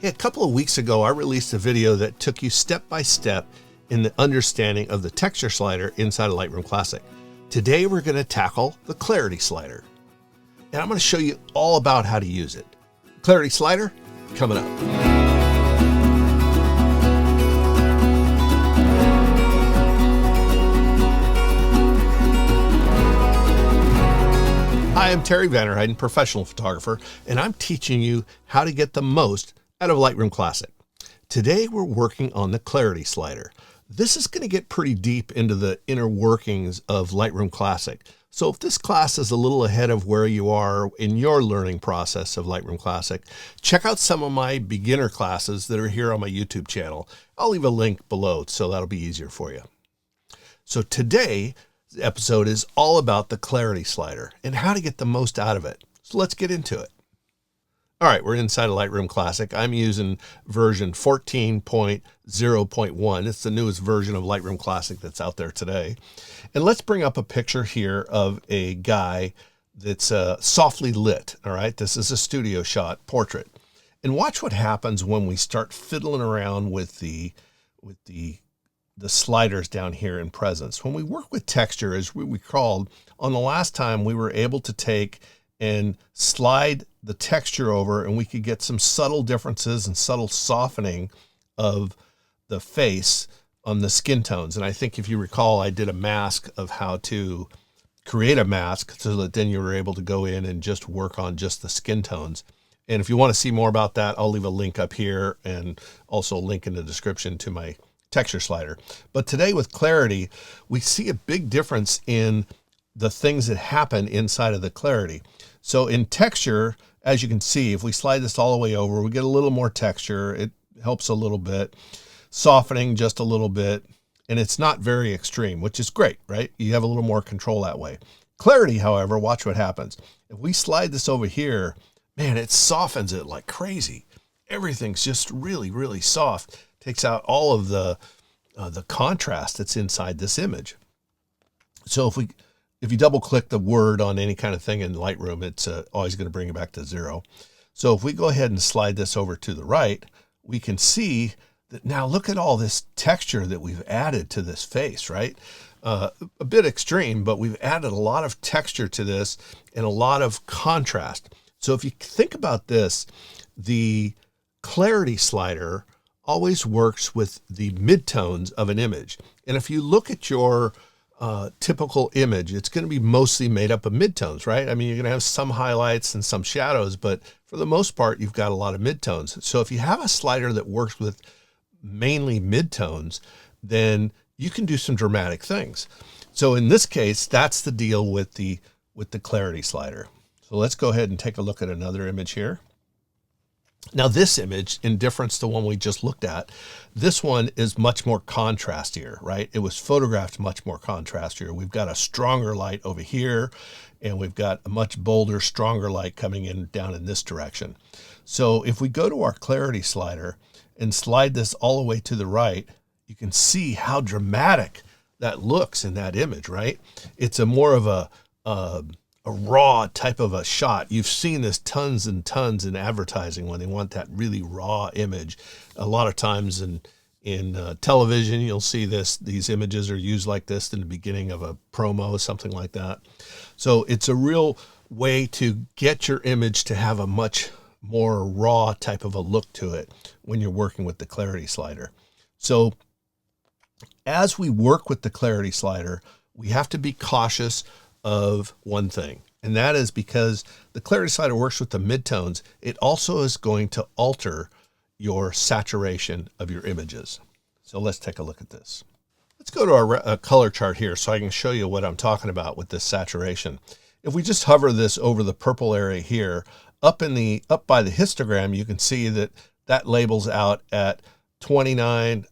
Hey, a couple of weeks ago, I released a video that took you step by step in the understanding of the texture slider inside of Lightroom Classic. Today, we're going to tackle the clarity slider. And I'm going to show you all about how to use it. Clarity slider, coming up. Hi, I'm Terry Vanderheiden, professional photographer, and I'm teaching you how to get the most out of Lightroom Classic. Today, we're working on the clarity slider. This is going to get pretty deep into the inner workings of Lightroom Classic. So if this class is a little ahead of where you are in your learning process of Lightroom Classic, check out some of my beginner classes that are here on my YouTube channel. I'll leave a link below, so that'll be easier for you. So today, the episode is all about the clarity slider and how to get the most out of it. So let's get into it. All right, we're inside of Lightroom Classic. I'm using version 14.0.1. It's the newest version of Lightroom Classic that's out there today. And let's bring up a picture here of a guy that's softly lit. All right, this is a studio shot portrait. And watch what happens when we start fiddling around with the sliders down here in presence. When we work with texture, as we recalled, on the last time we were able to take and slide the texture over and we could get some subtle differences and subtle softening of the face on the skin tones. And I think if you recall, I did a mask of how to create a mask so that then you were able to go in and just work on just the skin tones. And if you want to see more about that, I'll leave a link up here and also a link in the description to my texture slider. But today with clarity, we see a big difference in the things that happen inside of the clarity. So in texture, as you can see, if we slide this all the way over, we get a little more texture. It helps a little bit, softening just a little bit, and it's not very extreme, which is great, right? You have a little more control that way. Clarity, however, watch what happens. If we slide this over here, man, it softens it like crazy. Everything's just really, really soft. Takes out all of the contrast that's inside this image. So if you double click the word on any kind of thing in Lightroom, it's always going to bring it back to 0. So if we go ahead and slide this over to the right, we can see that now look at all this texture that we've added to this face, right? A bit extreme, but we've added a lot of texture to this and a lot of contrast. So if you think about this, the clarity slider always works with the midtones of an image. And if you look at your typical image, it's going to be mostly made up of midtones, right? I mean, you're going to have some highlights and some shadows, but for the most part, you've got a lot of midtones. So if you have a slider that works with mainly midtones, then you can do some dramatic things. So in this case, that's the deal with the clarity slider. So let's go ahead and take a look at another image here. Now this image, in difference to one we just looked at, this one is much more contrastier, right? It was photographed much more contrastier. We've got a stronger light over here, and we've got a much bolder, stronger light coming in down in this direction. So if we go to our clarity slider and slide this all the way to the right, you can see how dramatic that looks in that image, right? It's a more of a raw type of a shot. You've seen this tons and tons in advertising when they want that really raw image. A lot of times in television, you'll see these images are used like this in the beginning of a promo, something like that. So it's a real way to get your image to have a much more raw type of a look to it when you're working with the clarity slider. So as we work with the clarity slider, we have to be cautious of one thing, and that is because the clarity slider works with the midtones, it also is going to alter your saturation of your images. So let's take a look at this. Let's go to our color chart here so I can show you what I'm talking about with this saturation. If we just hover this over the purple area here, up by the histogram, you can see that labels out at 28.9,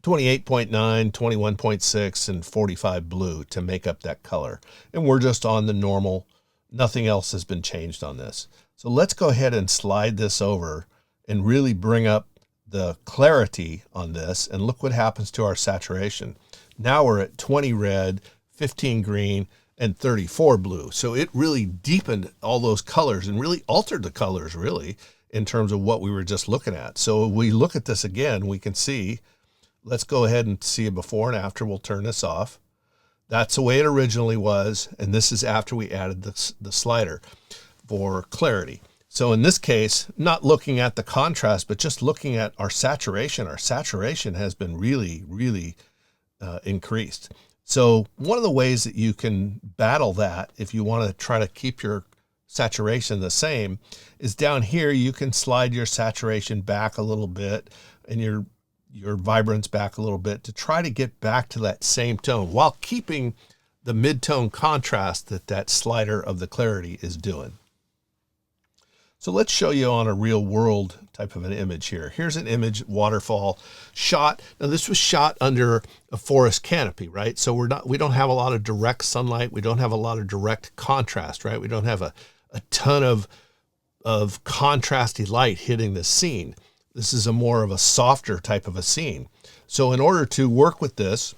21.6, and 45 blue to make up that color. And we're just on the normal, nothing else has been changed on this. So let's go ahead and slide this over and really bring up the clarity on this. And look what happens to our saturation. Now we're at 20 red, 15 green, and 34 blue. So it really deepened all those colors and really altered the colors really in terms of what we were just looking at. So if we look at this again, we can see, let's go ahead and see a before and after. We'll turn this off. That's the way it originally was. And this is after we added the slider for clarity. So in this case, not looking at the contrast, but just looking at our saturation has been really, really increased. So one of the ways that you can battle that, if you want to try to keep your saturation the same, is down here you can slide your saturation back a little bit and your vibrance back a little bit to try to get back to that same tone while keeping the mid-tone contrast that slider of the clarity is doing. So let's show you on a real world type of an image here. Here's an image, waterfall shot. Now this was shot under a forest canopy, right? So we don't have a lot of direct sunlight. We don't have a lot of direct contrast, right? We don't have a ton of contrasty light hitting the scene. This is more of a softer type of a scene. So in order to work with this,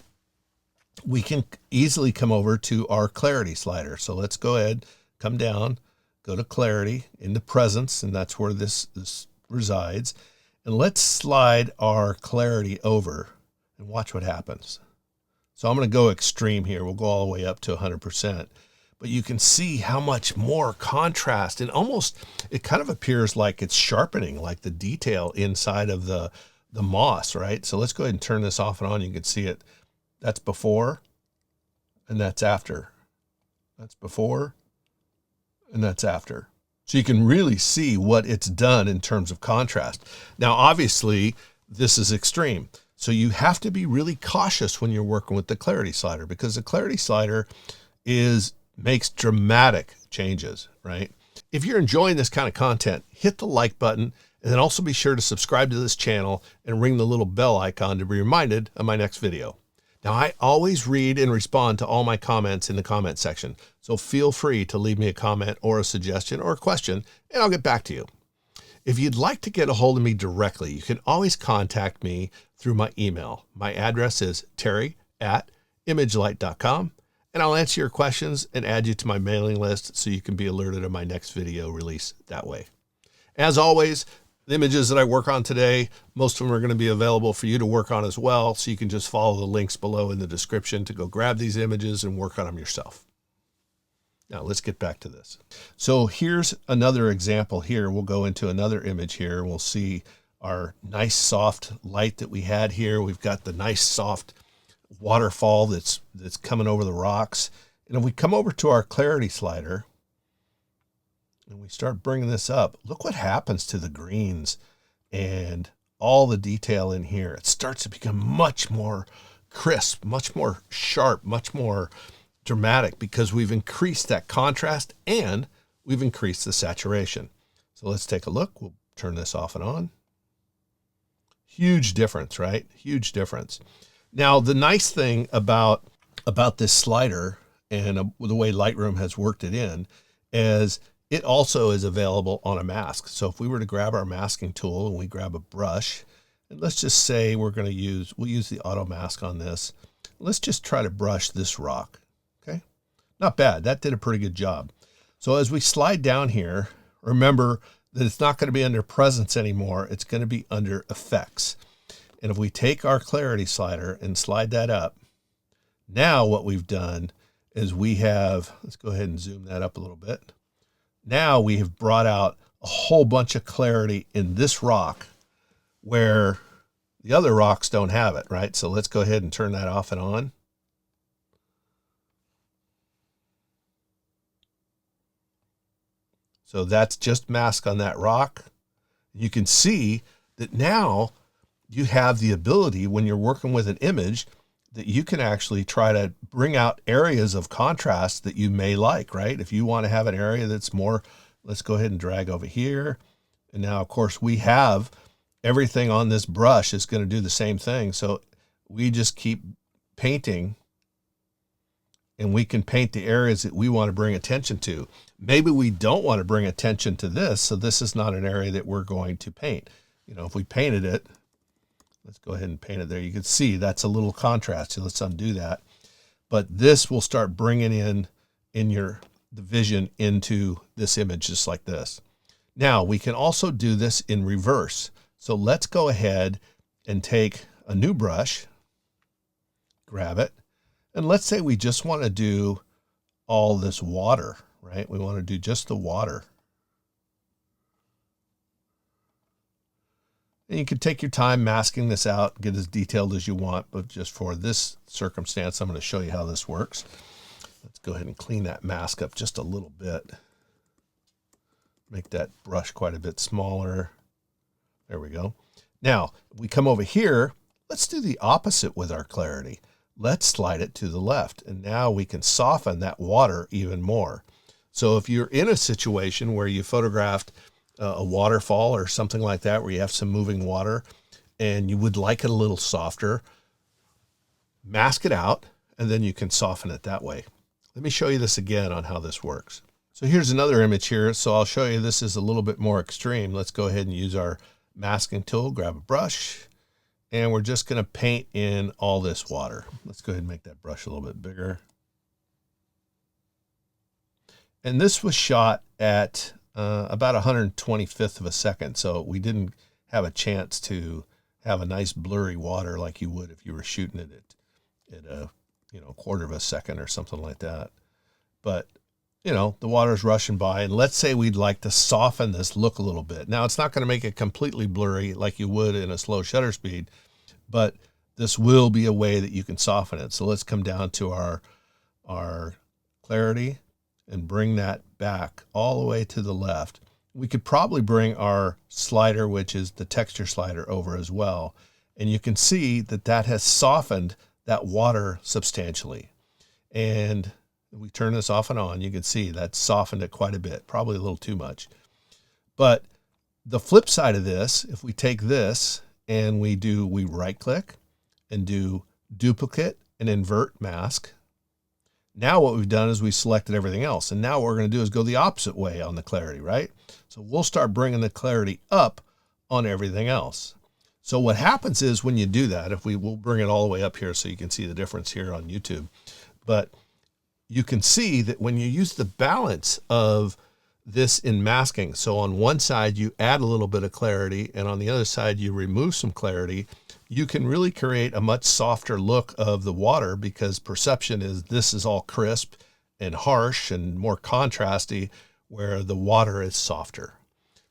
we can easily come over to our clarity slider. So let's go ahead, come down, go to clarity, into presence, and that's where this resides. And let's slide our clarity over and watch what happens. So I'm going to go extreme here. We'll go all the way up to 100%. But you can see how much more contrast, and almost it kind of appears like it's sharpening, like the detail inside of the moss, right? So let's go ahead and turn this off and on. You can see it. That's before and that's after. That's before and that's after. So you can really see what it's done in terms of contrast. Now, obviously, this is extreme. So you have to be really cautious when you're working with the clarity slider, because the clarity slider makes dramatic changes, right? If you're enjoying this kind of content, hit the like button, and then also be sure to subscribe to this channel and ring the little bell icon to be reminded of my next video. Now, I always read and respond to all my comments in the comment section, so feel free to leave me a comment or a suggestion or a question, and I'll get back to you. If you'd like to get a hold of me directly, you can always contact me through my email. My address is terry@imagelight.com, and I'll answer your questions and add you to my mailing list so you can be alerted of my next video release that way. As always, the images that I work on today, most of them are going to be available for you to work on as well. So you can just follow the links below in the description to go grab these images and work on them yourself. Now let's get back to this. So here's another example here. We'll go into another image here and we'll see our nice soft light that we had here. We've got the nice soft waterfall that's coming over the rocks. And if we come over to our clarity slider, and we start bringing this up, look what happens to the greens and all the detail in here. It starts to become much more crisp, much more sharp, much more dramatic, because we've increased that contrast and we've increased the saturation. So let's take a look. We'll turn this off and on. Huge difference, right? Huge difference. Now, the nice thing about this slider and the way Lightroom has worked it in is it also is available on a mask. So if we were to grab our masking tool and we grab a brush, and let's just say we'll use the auto mask on this. Let's just try to brush this rock, okay? Not bad, that did a pretty good job. So as we slide down here, remember that it's not gonna be under presence anymore, it's gonna be under effects. And if we take our clarity slider and slide that up, now what we've done is let's go ahead and zoom that up a little bit. Now we have brought out a whole bunch of clarity in this rock where the other rocks don't have it, right? So let's go ahead and turn that off and on. So that's just mask on that rock. You can see that now you have the ability, when you're working with an image, that you can actually try to bring out areas of contrast that you may like, right? If you want to have an area that's more, let's go ahead and drag over here. And now, of course, we have everything on this brush is going to do the same thing. So we just keep painting, and we can paint the areas that we want to bring attention to. Maybe we don't want to bring attention to this, so this is not an area that we're going to paint. You know, if we painted it, let's go ahead and paint it there. You can see that's a little contrast. So let's undo that. But this will start bringing in the vision into this image just like this. Now we can also do this in reverse. So let's go ahead and take a new brush, grab it, and let's say we just want to do all this water, right? We want to do just the water. And you can take your time masking this out, get as detailed as you want, but just for this circumstance, I'm going to show you how this works. Let's go ahead and clean that mask up just a little bit. Make that brush quite a bit smaller. There we go. Now, we come over here, let's do the opposite with our clarity. Let's slide it to the left, and now we can soften that water even more. So if you're in a situation where you photographed a waterfall or something like that, where you have some moving water and you would like it a little softer, mask it out, and then you can soften it that way. Let me show you this again on how this works. So here's another image here. So I'll show you this is a little bit more extreme. Let's go ahead and use our masking tool, grab a brush, and we're just going to paint in all this water. Let's go ahead and make that brush a little bit bigger. And this was shot at about 125th of a second. So we didn't have a chance to have a nice blurry water like you would if you were shooting it at a quarter of a second or something like that. But the water's rushing by, and let's say we'd like to soften this look a little bit. Now, it's not going to make it completely blurry like you would in a slow shutter speed, but this will be a way that you can soften it. So let's come down to our clarity and bring that back all the way to the left. We could probably bring our slider, which is the texture slider, over as well. And you can see that that has softened that water substantially. And if we turn this off and on, you can see that softened it quite a bit, probably a little too much. But the flip side of this, if we take this and we right click and do duplicate and invert mask. Now what we've done is we selected everything else. And now what we're going to do is go the opposite way on the clarity, right? So we'll start bringing the clarity up on everything else. So what happens is when you do that, we'll bring it all the way up here so you can see the difference here on YouTube. But you can see that when you use the balance of this in masking, so on one side you add a little bit of clarity and on the other side you remove some clarity, you can really create a much softer look of the water, because perception is this is all crisp and harsh and more contrasty, where the water is softer.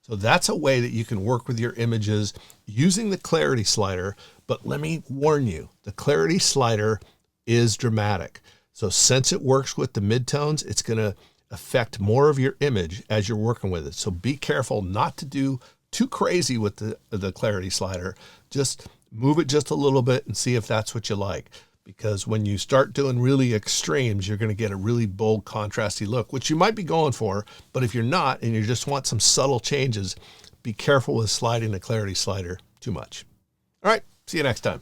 So that's a way that you can work with your images using the clarity slider. But let me warn you, the clarity slider is dramatic. So since it works with the midtones, it's going to affect more of your image as you're working with it. So be careful not to do too crazy with the clarity slider. Just move it just a little bit and see if that's what you like. Because when you start doing really extremes, you're going to get a really bold, contrasty look, which you might be going for. But if you're not, and you just want some subtle changes, be careful with sliding the clarity slider too much. All right, see you next time.